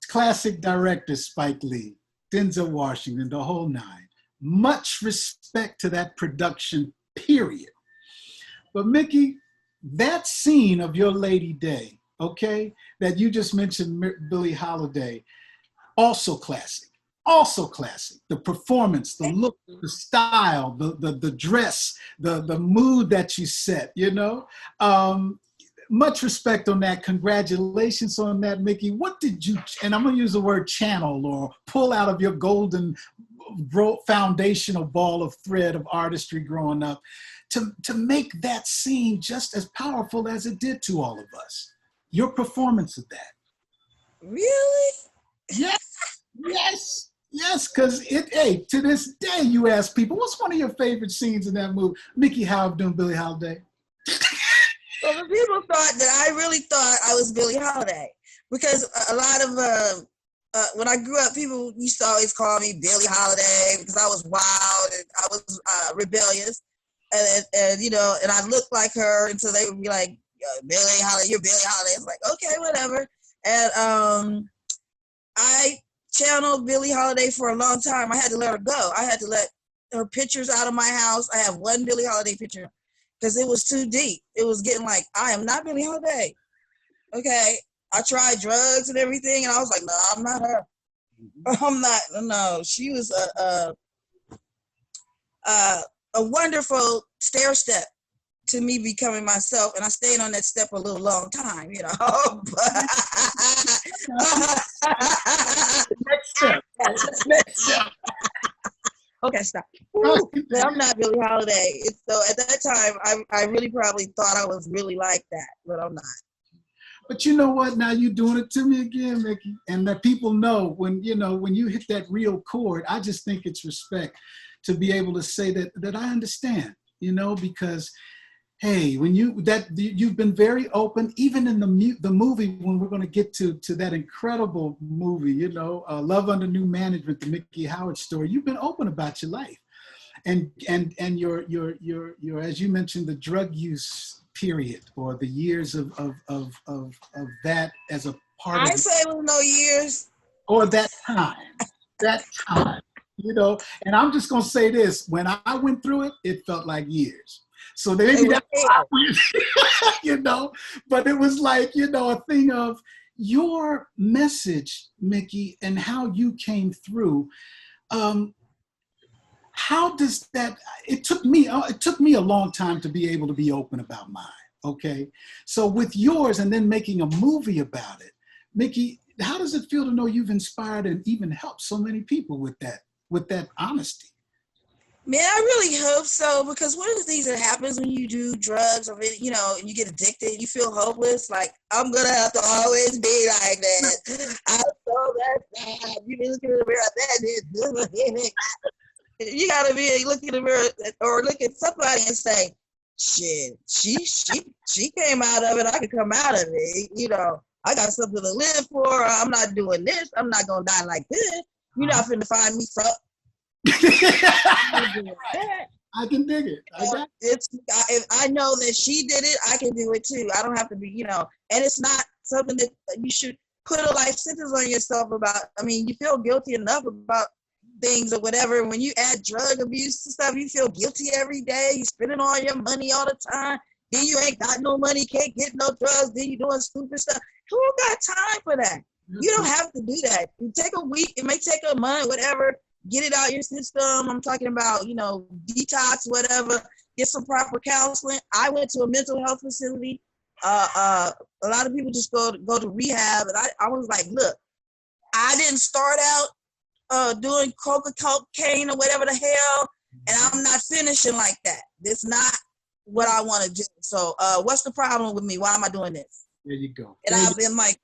S1: classic director Spike Lee. Denzel Washington, the whole nine. Much respect to that production, period. But Mickey, that scene of Your Lady Day, okay, that you just mentioned, Billie Holiday, also classic. The performance, the look, the style, the dress, the mood that you set, much respect on that. Congratulations on that, Mickey. What did you, and I'm going to use the word channel or pull out of your golden foundational ball of thread of artistry growing up to make that scene just as powerful as it did to all of us? Your performance of that.
S2: Really?
S1: Yes, because to this day, you ask people, what's one of your favorite scenes in that movie? Mickey Howard doing Billie Holiday.
S2: Well, the people thought that I really thought I was Billie Holiday because a lot of when I grew up, people used to always call me Billie Holiday because I was wild and I was rebellious, and I looked like her, and so they would be like, Billie Holiday, you're Billie Holiday. It's like, okay, whatever. And I channeled Billie Holiday for a long time. I had to let her go. I had to let her pictures out of my house. I have one Billie Holiday picture because it was too deep. It was getting like, I am not Billie Holiday. Okay. I tried drugs and everything, and I was like, no, I'm not her. I'm not. No, she was a wonderful stair step to me becoming myself, and I stayed on that step a little long time, Next step. Okay, stop. But I'm not Billie Holiday. So at that time, I really probably thought I was really like that, but I'm not.
S1: But you know what? Now you're doing it to me again, Mickey. And that people know when you hit that real chord, I just think it's respect to be able to say that I understand, because hey, when you've been very open, even in the movie when we're going to get to that incredible movie, Love Under New Management, the Mickey Howard story. You've been open about your life, and your as you mentioned, the drug use period or the years of that as a part of.
S2: I say it was no years.
S1: Or that time, And I'm just going to say this: when I went through it, it felt like years. So maybe that's but it was like, a thing of your message, Mickey, and how you came through. How does that, it took me a long time to be able to be open about mine. Okay. So with yours and then making a movie about it, Mickey, how does it feel to know you've inspired and even helped so many people with that honesty?
S2: Man, I really hope so, because one of the things that happens when you do drugs or, and you get addicted, you feel hopeless. Like, I'm going to have to always be like that. I'm so bad. You look in the mirror, you got to be look in the mirror or look at somebody and say, shit, she came out of it. I could come out of it. I got something to live for. I'm not doing this. I'm not going to die like this. You're not finna find me something.
S1: I can dig it. I got
S2: If I know that she did it, I can do it too. I don't have to be, and it's not something that you should put a life sentence on yourself about. I mean, you feel guilty enough about things or whatever. When you add drug abuse and stuff, you feel guilty every day. You spending all your money all the time. Then you ain't got no money, can't get no drugs. Then you doing stupid stuff. Who got time for that? You don't have to do that. You take a week. It may take a month, whatever. Get it out your system. I'm talking about, detox, whatever. Get some proper counseling. I went to a mental health facility. A lot of people just go to rehab, and I was like, look, I didn't start out doing cocaine or whatever the hell, and I'm not finishing like that. That's not what I want to do. So what's the problem with me? Why am I doing this?
S1: There you go.
S2: And I've been like,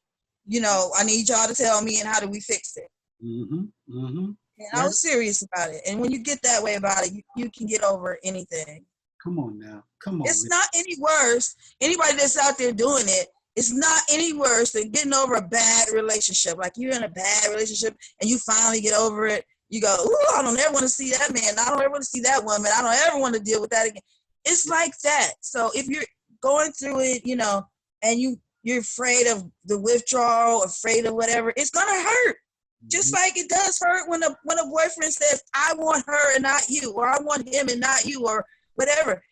S2: I need y'all to tell me, and how do we fix it? And I was serious about it. And when you get that way about it, you can get over anything.
S1: Come on now. Come on.
S2: It's not any worse. Anybody that's out there doing it, it's not any worse than getting over a bad relationship. Like you're in a bad relationship and you finally get over it. You go, ooh, I don't ever want to see that man. I don't ever want to see that woman. I don't ever want to deal with that again. It's like that. So if you're going through it, and you're afraid of the withdrawal, afraid of whatever, it's going to hurt. Just like it does hurt when a boyfriend says, I want her and not you, or I want him and not you, or whatever.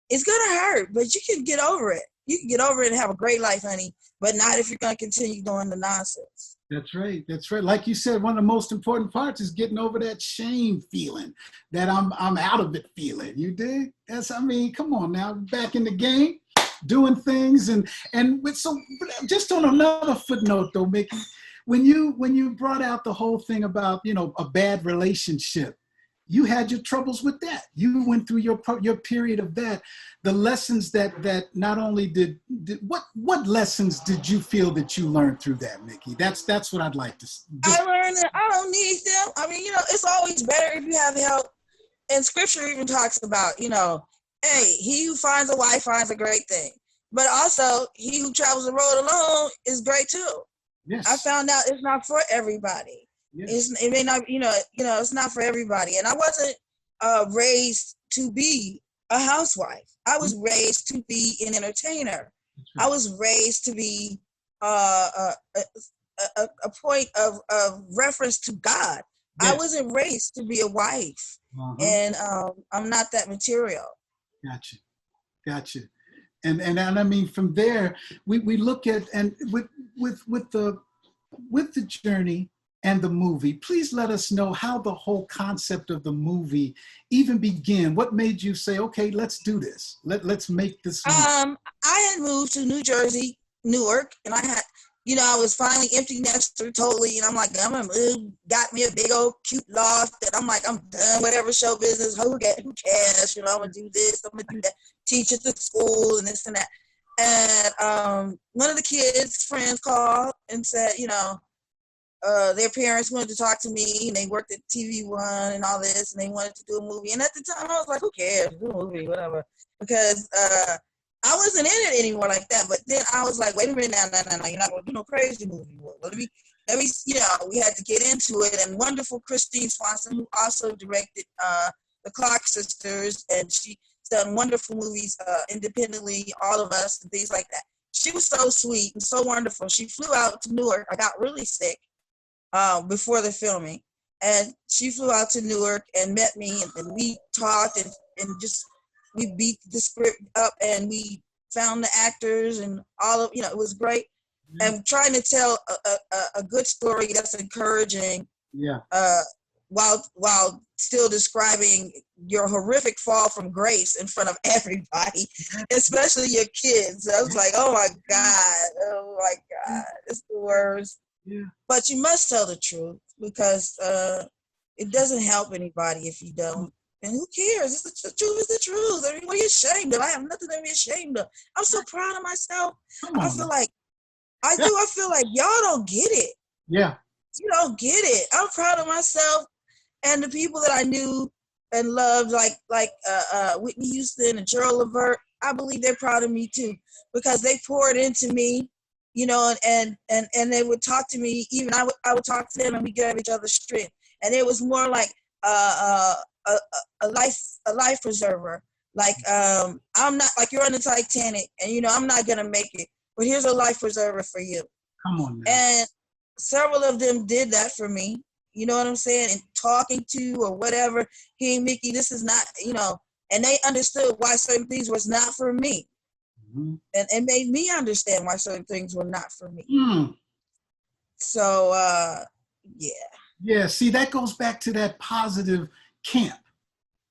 S2: It's going to hurt, but you can get over it. You can get over it and have a great life, honey, but not if you're going to continue doing the nonsense.
S1: That's right. That's right. Like you said, one of the most important parts is getting over that shame feeling, that I'm out of it feeling. You dig? Come on now, back in the game, doing things. And so just on another footnote though, Mickey, when you brought out the whole thing about, a bad relationship, you had your troubles with that. You went through your period of that. The lessons that not only did what lessons did you feel that you learned through that, Mickey? That's what I'd like to.
S2: I learned that I don't need them. I mean, it's always better if you have help. And Scripture even talks about, hey, he who finds a wife finds a great thing. But also, he who travels the road alone is great too.
S1: Yes.
S2: I found out it's not for everybody. Yes. It may not, it's not for everybody. And I wasn't raised to be a housewife. I was raised to be an entertainer. Right. I was raised to be a point of reference to God. Yes. I wasn't raised to be a wife. And I'm not that material. Gotcha. And I mean, from there, we look at, and with the journey and the movie, please let us know how the whole concept of the movie even began. What made you say, okay, let's do this. Let's make this movie. I had moved to New Jersey, Newark, and I had, I was finally empty nester totally, and I'm like, I'm gonna move, got me a big old cute loft, and I'm like, I'm done, whatever show business, who cares, I'm gonna do this, I'm gonna do that, teach at the school, and this and that. And one of the kids' friends called and said, their parents wanted to talk to me, and they worked at TV One and all this, and they wanted to do a movie. And at the time, I was like, who cares? Do a movie, whatever. Because I wasn't in it anymore like that. But then I was like, wait a minute, no, you're not going to do no crazy movie. Let me, we had to get into it. And wonderful Christine Swanson, who also directed The Clark Sisters, and she's done wonderful movies independently, all of us, and things like that. She was so sweet and so wonderful. She flew out to Newark. I got really sick before the filming, and she flew out to Newark and met me, and we talked and just we beat the script up, and we found the actors and all of it was great. Mm-hmm. And trying to tell a good story that's encouraging, while still describing your horrific fall from grace in front of everybody, especially your kids. I was like, oh my God, it's the worst. Yeah. But you must tell the truth, because it doesn't help anybody if you don't. And who cares? The truth is the truth. I mean, what are you ashamed of? I have nothing to be ashamed of. I'm so proud of myself. I feel like I feel like y'all don't get it.
S1: Yeah.
S2: You don't get it. I'm proud of myself and the people that I knew and loved, like Whitney Houston and Gerald Levert. I believe they're proud of me too, because they poured into me, and they would talk to me. Even I would talk to them, and we gave each other strength. And it was more like a life preserver. Like I'm not like you're on the Titanic, and you know I'm not gonna make it, but here's a life preserver for you.
S1: Come on now.
S2: And several of them did that for me. You know what I'm saying? And talking to or whatever, hey Mickey, this is not, you know, and they understood why certain things was not for me. And it made me understand why certain things were not for me. So yeah.
S1: Yeah, see, that goes back to that positive camp.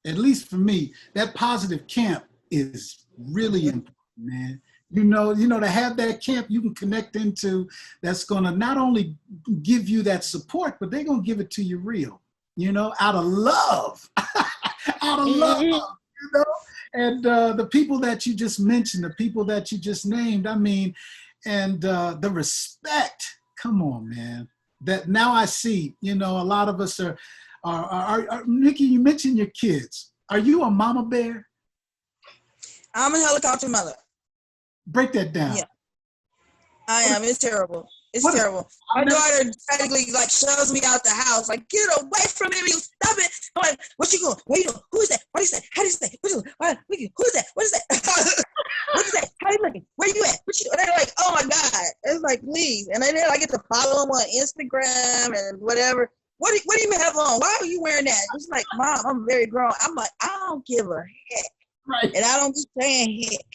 S1: At least for me, that positive camp is really important, man. You know, to have that camp you can connect into, that's gonna not only give you that support, but they're gonna give it to you real, you know, out of love. Out of love, you know. And the people that you just mentioned, the people that you just named, I mean, and the respect, come on, man. That now I see, you know, a lot of us are Nikki, you mentioned your kids. Are you a mama bear?
S2: I'm a helicopter mother.
S1: Break that down.
S2: Yeah, I am. It's terrible. It's terrible. My daughter practically like shoves me out the house, like, get away from me, you stop it. I'm like, what you going? Where you going? Who is that? What is that? How do you say? Who is that? What is that? What is that? How you looking? Where you at? What you? And they're like, oh my God. It's like, please. And then I get to follow them on Instagram and whatever. What do you have on? Why are you wearing that? It's like, Mom, I'm very grown. I'm like, I don't give a heck.
S1: Right.
S2: And I don't be saying heck,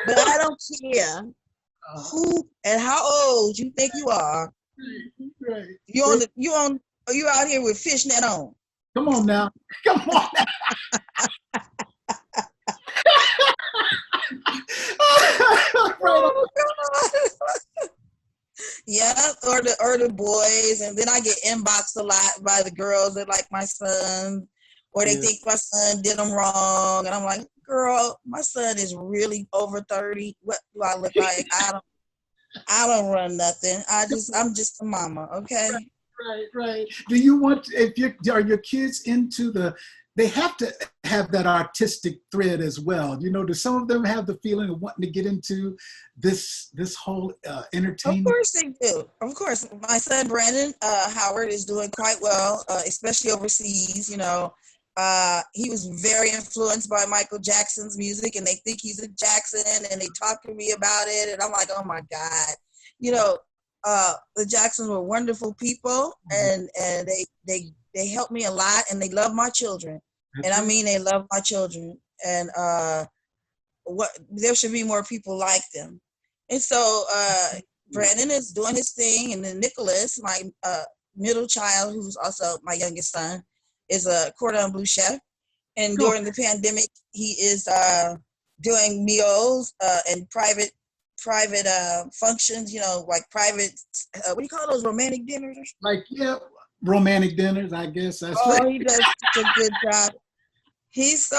S2: but I don't care who and how old you think you are.
S1: Right.
S2: You out here with fishnet on.
S1: Come on now. Come on now.
S2: Oh, God. Yeah, or the boys, and then I get inboxed a lot by the girls that like my son, or they think my son did them wrong, and I'm like, girl, my son is really over 30. What do I look like? I don't run nothing. I'm just a mama, okay?
S1: Right. Do you want, are your kids into they have to have that artistic thread as well. You know, do some of them have the feeling of wanting to get into this whole entertainment?
S2: Of course they do. Of course. My son, Brandon Howard, is doing quite well, especially overseas, you know. He was very influenced by Michael Jackson's music, and they think he's a Jackson, and they talk to me about it, and I'm like, oh my God. You know, the Jacksons were wonderful people, and they helped me a lot, and they love my children. And I mean, they love my children, and there should be more people like them. And so Brandon is doing his thing, and then Nicholas, my middle child, who's also my youngest son, is a cordon bleu chef. And during the pandemic, he is doing meals and private functions, you know, like private, what do you call those, romantic dinners?
S1: Like, yeah, romantic dinners, I guess. That's
S2: he does such a good job. He's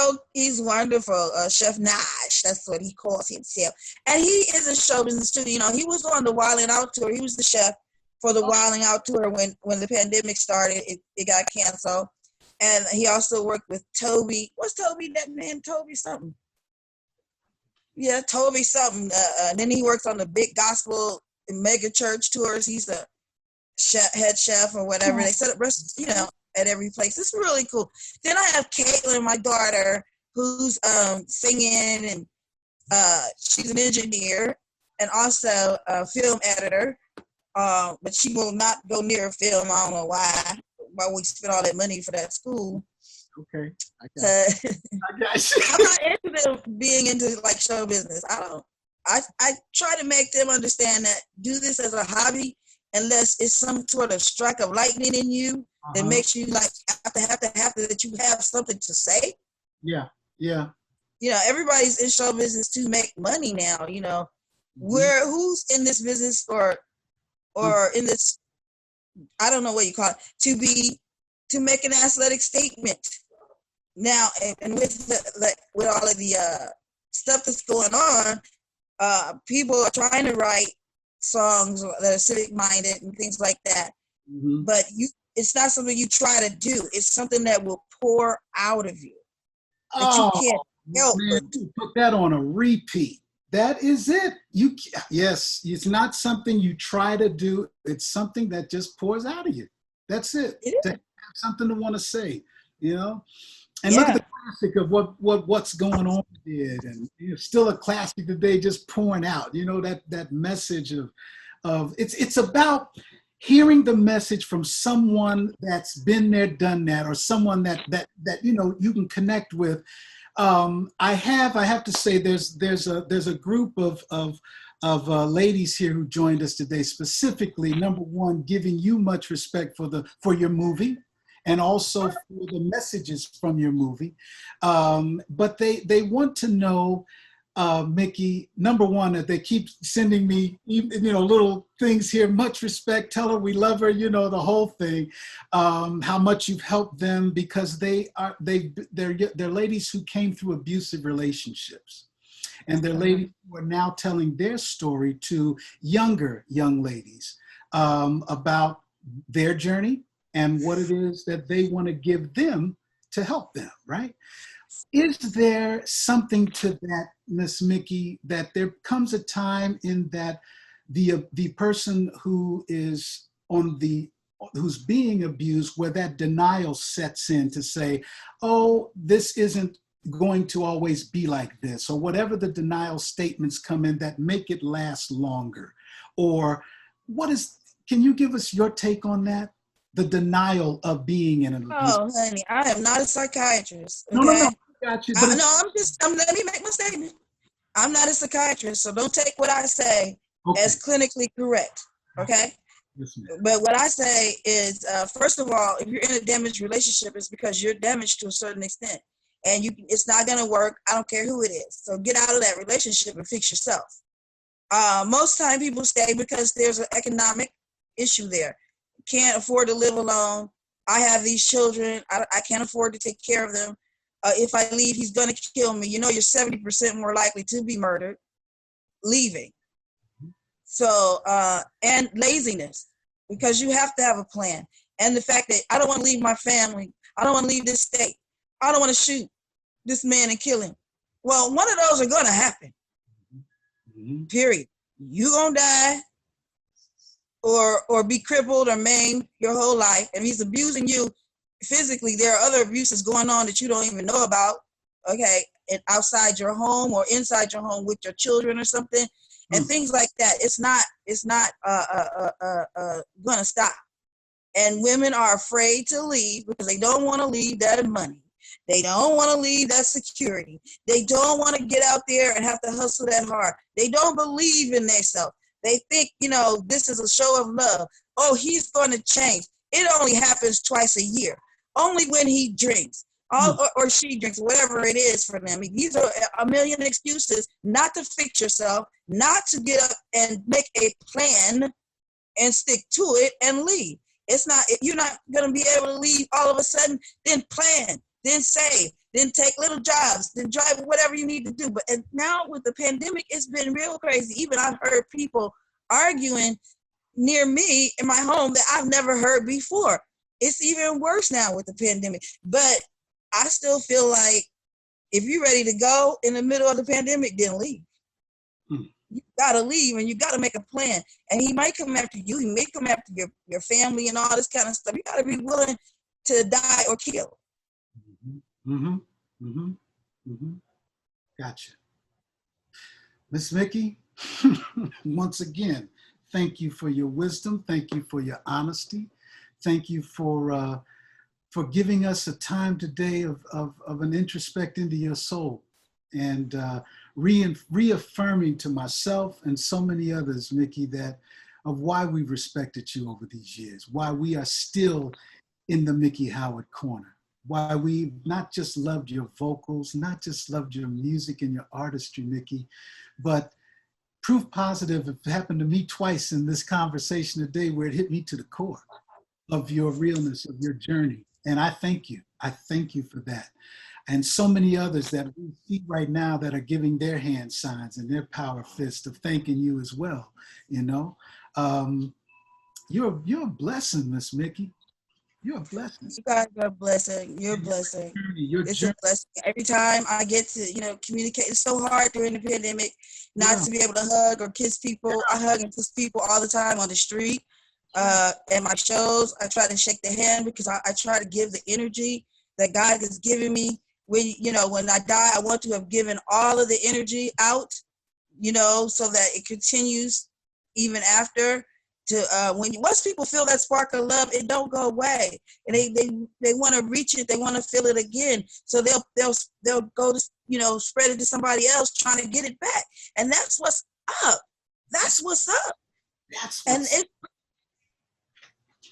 S2: wonderful. Chef Naj, that's what he calls himself. And he is in show business too. You know, he was on the Wilding Out tour. He was the chef for the Wilding Out tour when the pandemic started. It got canceled. And he also worked with Toby. What's Toby? That man, Toby something. Yeah, Toby something. Then he works on the big gospel mega church tours. He's the head chef or whatever. They set up restaurants, you know, at every place. It's really cool. Then I have Caitlin, my daughter, who's singing, and she's an engineer and also a film editor. But she will not go near a film. I don't know why we spent all that money for that school.
S1: Okay. I got you.
S2: I'm not into them being into like show business. I try to make them understand that do this as a hobby, unless it's some sort of strike of lightning in you that makes you like have to that you have something to say. Yeah. You know, everybody's in show business to make money now. You know, who's in this business or in this, I don't know what you call it, to make an athletic statement. Now, and with with all of the stuff that's going on, people are trying to write songs that are civic minded and things like that. But it's not something you try to do. It's something that will pour out of you that you can't help but do.
S1: Put that on a repeat. That is it. Yes, it's not something you try to do. It's something that just pours out of you. That's it. To have something to want to say, you know. And look at the classic of what's going on did, and still a classic today, just pouring out. That message of it's about hearing the message from someone that's been there, done that, or someone that you can connect with. I have to say there's a group of ladies here who joined us today, specifically, number one, giving you much respect for your movie, and also for the messages from your movie. But they want to know, Mickey, number one, that they keep sending me, little things here. Much respect. Tell her we love her. The whole thing. How much you've helped them, because they're ladies who came through abusive relationships, and they're ladies who are now telling their story to younger young ladies about their journey and what it is that they want to give them to help them, right? Is there something to that, Miss Mickey, that there comes a time in that the person who is who's being abused, where that denial sets in to say, oh, this isn't going to always be like this, or whatever the denial statements come in that make it last longer? Or can you give us your take on that? The denial of being in an abuse.
S2: Oh, honey, I am not a psychiatrist. Okay?
S1: No, I got you.
S2: Let me make my statement. I'm not a psychiatrist, so don't take what I say as clinically correct. Okay? Yes, but what I say is, first of all, if you're in a damaged relationship, it's because you're damaged to a certain extent, and it's not going to work. I don't care who it is. So get out of that relationship and fix yourself. Most time people stay because there's an economic issue there. Can't afford to live alone. I have these children. I can't afford to take care of them. If I leave, he's going to kill me. You're 70% more likely to be murdered leaving. So, and laziness, because you have to have a plan. And the fact that I don't want to leave my family. I don't want to leave this state. I don't want to shoot this man and kill him. Well, one of those are going to happen. Period. You're going to die. Or be crippled or maimed your whole life, and he's abusing you physically. There are other abuses going on that you don't even know about, okay, and outside your home or inside your home with your children or something, and things like that. It's not gonna stop. And women are afraid to leave because they don't want to leave that money. They don't want to leave that security. They don't want to get out there and have to hustle that hard. They don't believe in themselves. They think, this is a show of love. Oh, he's going to change. It only happens twice a year. Only when he drinks or she drinks, whatever it is for them. These are a million excuses not to fix yourself, not to get up and make a plan and stick to it and leave. You're not going to be able to leave all of a sudden. Then plan, then save, then take little jobs, then drive whatever you need to do. But now with the pandemic, it's been real crazy. Even I've heard people arguing near me in my home that I've never heard before. It's even worse now with the pandemic. But I still feel like if you're ready to go in the middle of the pandemic, then leave. You got to leave, and you got to make a plan. And he might come after you. He may come after your family and all this kind of stuff. You got to be willing to die or kill.
S1: Gotcha. Miss Mickey, once again, thank you for your wisdom. Thank you for your honesty. Thank you for giving us a time today of an introspect into your soul, and reaffirming to myself and so many others, Mickey, that of why we've respected you over these years, why we are still in the Mickey Howard corner, why we not just loved your vocals, not just loved your music and your artistry, Mickey, but proof positive, it happened to me twice in this conversation today where it hit me to the core of your realness, of your journey. And I thank you. I thank you for that. And so many others that we see right now that are giving their hand signs and their power fist of thanking you as well. You're a blessing, Miss Mickey. You're a blessing.
S2: You guys are a blessing. You're a blessing. It's a blessing. Every time I get to, communicate, it's so hard during the pandemic not to be able to hug or kiss people. I hug and kiss people all the time on the street. At my shows, I try to shake their hand because I try to give the energy that God has given me. When, you know, when I die, I want to have given all of the energy out, you know, so that it continues even after. To once people feel that spark of love, it don't go away, and they want to reach it, they want to feel it again. So they'll go to, you know, spread it to somebody else, trying to get it back, and that's what's up. That's what's up. And it's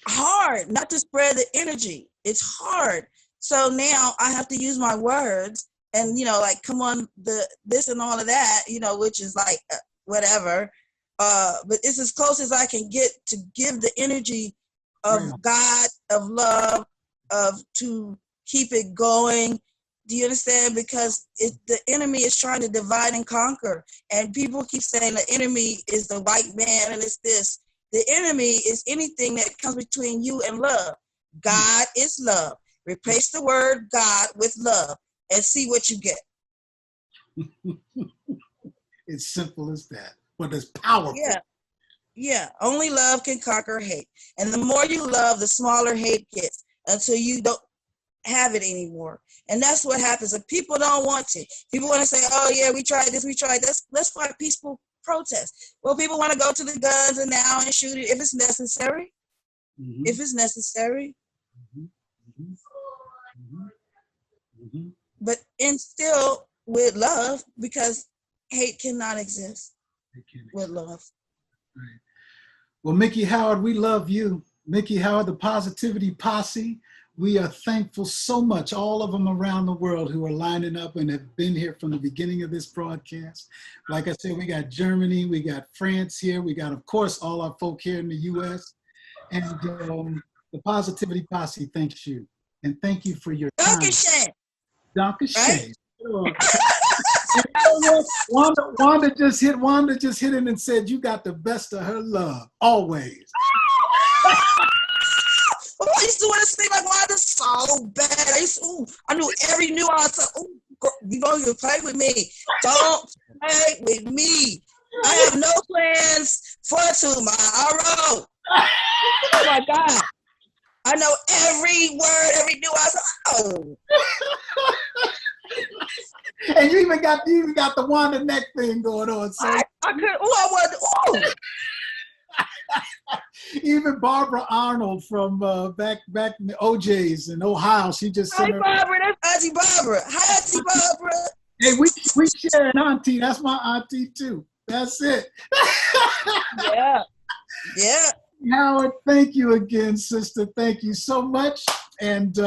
S2: hard not to spread the energy. It's hard. So now I have to use my words, and, you know, like, come on, this and all of that, you know, which is like whatever. But it's as close as I can get to give the energy of God, of love, to keep it going. Do you understand? Because the enemy is trying to divide and conquer. And people keep saying the enemy is the white man and it's this. The enemy is anything that comes between you and love. God is love. Replace the word God with love and see what you get.
S1: It's simple as that. But it's powerful.
S2: Yeah. Only love can conquer hate. And the more you love, the smaller hate gets until you don't have it anymore. And that's what happens. If people don't want to. People want to say, oh, yeah, we tried this, we tried this. Let's find peaceful protest. Well, people want to go to the guns and now and shoot it if it's necessary. Mm-hmm. If it's necessary. Mm-hmm. Mm-hmm. Mm-hmm. But still with love, because hate cannot exist. With love.
S1: Right. Well, Miki Howard, we love you. Miki Howard, the Positivity Posse. We are thankful so much, all of them around the world who are lining up and have been here from the beginning of this broadcast. Like I said, we got Germany, we got France here, we got, of course, all our folk here in the U.S. And the Positivity Posse thanks you. And thank you for your time. Dankeschön. Right? Wanda just hit it and said, you got the best of her love, always.
S2: Oh, I used to want to sing like Wanda so bad. I knew every nuance. You don't even play with me. Don't play with me. I have no plans for tomorrow. Oh my God. I know every word, every nuance. Oh.
S1: And you even got the Wanda neck thing going on. So
S2: I could.
S1: Even Barbara Arnold from back in the OJ's in Ohio, she just
S2: said, "Hi, Barbara, that's Auntie Barbara. Hi, Auntie Barbara."
S1: Hey, we share an auntie. That's my auntie too. That's it.
S2: Yeah.
S1: Howard, thank you again, sister. Thank you so much. And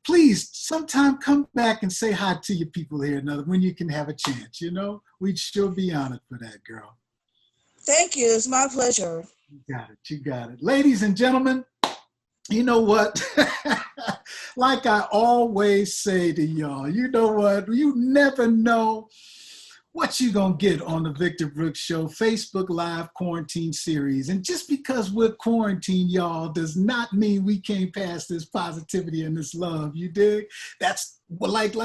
S1: please, sometime come back and say hi to your people here when you can have a chance, you know? We'd sure be honored for that, girl.
S2: Thank you. It's my pleasure.
S1: You got it. Ladies and gentlemen, you know what? Like I always say to y'all, you know what? You never know what you gonna get on the Victor Brooks Show Facebook Live Quarantine Series. And just because we're quarantined, y'all, does not mean we can't pass this positivity and this love. You dig? That's like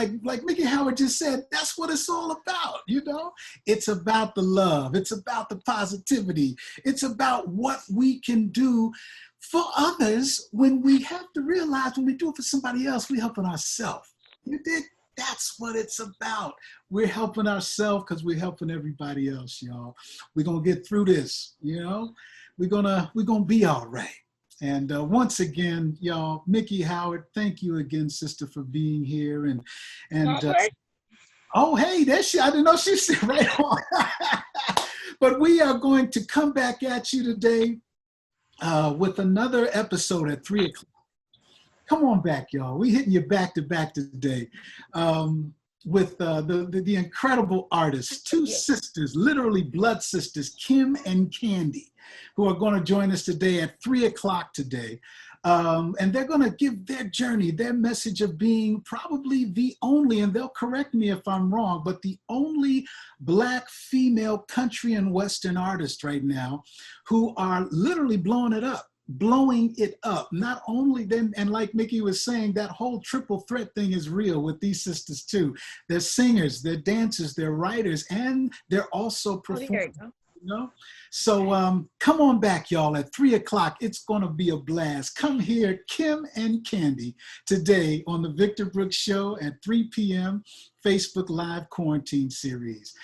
S1: Miki Howard just said, that's what it's all about, you know? It's about the love. It's about the positivity. It's about what we can do for others when we have to realize when we do it for somebody else, we're helping ourselves. You dig? That's what it's about. We're helping ourselves because we're helping everybody else, y'all. We're going to get through this, you know? We're gonna be all right. And once again, y'all, Miki Howard, thank you again, sister, for being here. Oh, hey, there she, I didn't know she was right on. But we are going to come back at you today with another episode at 3 o'clock. Come on back, y'all. We hitting you back to back today with the incredible artists, two sisters, literally blood sisters, Kim and Candy, who are going to join us today at 3 o'clock today. And they're going to give their journey, their message of being probably the only, and they'll correct me if I'm wrong, but the only Black female country and Western artist right now who are literally blowing it up. Not only them, and like Miki was saying, that whole triple threat thing is real with these sisters too. They're singers, they're dancers, they're writers, and they're also performers. You know? So come on back, y'all, at 3:00. It's going to be a blast. Come here, Kim and Candy, today on the Victor Brooks Show at 3 p.m. Facebook Live Quarantine Series.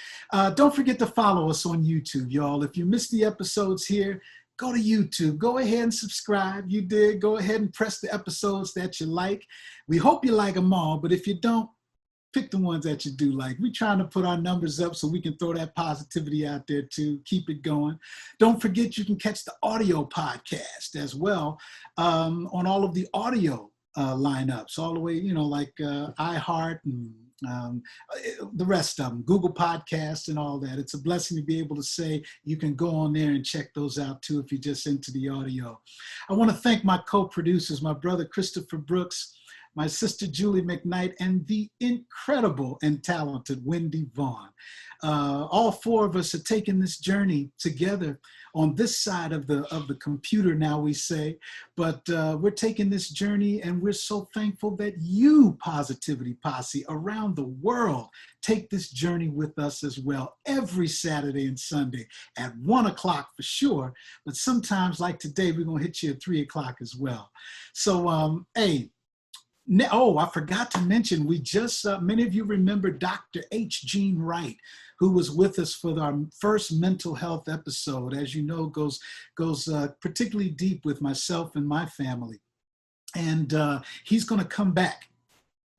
S1: Don't forget to follow us on YouTube, y'all. If you missed the episodes here, go to YouTube. Go ahead and subscribe. You did. Go ahead and press the episodes that you like. We hope you like them all, but if you don't, pick the ones that you do like. We're trying to put our numbers up so we can throw that positivity out there too. Keep it going. Don't forget you can catch the audio podcast as well on all of the audio lineups, all the way, like iHeart and the rest of them, Google Podcasts and all that. It's a blessing to be able to say you can go on there and check those out too if you're just into the audio. I want to thank my co-producers, my brother Christopher Brooks, my sister Julie McKnight, and the incredible and talented Wendy Vaughn. All four of us are taking this journey together on this side of the computer now, we say, but we're taking this journey, and we're so thankful that you, Positivity Posse, around the world, take this journey with us as well every Saturday and Sunday at 1:00 for sure, but sometimes like today, we're gonna hit you at 3:00 as well. So, hey, oh, I forgot to mention, we just, many of you remember Dr. H. Gene Wright, who was with us for our first mental health episode. As you know, goes particularly deep with myself and my family. And he's going to come back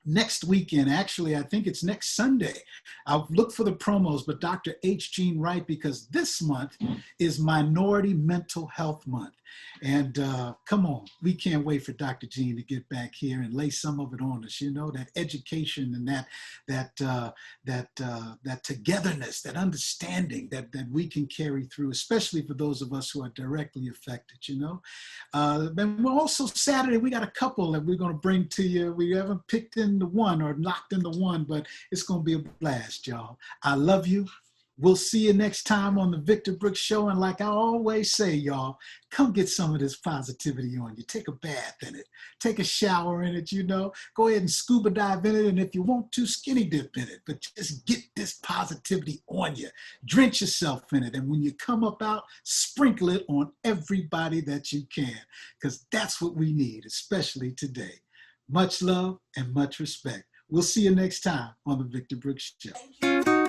S1: next weekend. Actually, I think it's next Sunday. I'll look for the promos, but Dr. H. Gene Wright, because this month is Minority Mental Health Month. And come on, we can't wait for Dr. Gene to get back here and lay some of it on us, that education and that togetherness, that understanding that we can carry through, especially for those of us who are directly affected, Then we're also Saturday, we got a couple that we're going to bring to you. We haven't picked in the one or locked in the one, but it's going to be a blast, y'all. I love you. We'll see you next time on the Victor Brooks Show. And like I always say, y'all, come get some of this positivity on you. Take a bath in it. Take a shower in it, Go ahead and scuba dive in it. And if you want to, skinny dip in it. But just get this positivity on you. Drench yourself in it. And when you come up out, sprinkle it on everybody that you can. Because that's what we need, especially today. Much love and much respect. We'll see you next time on the Victor Brooks Show.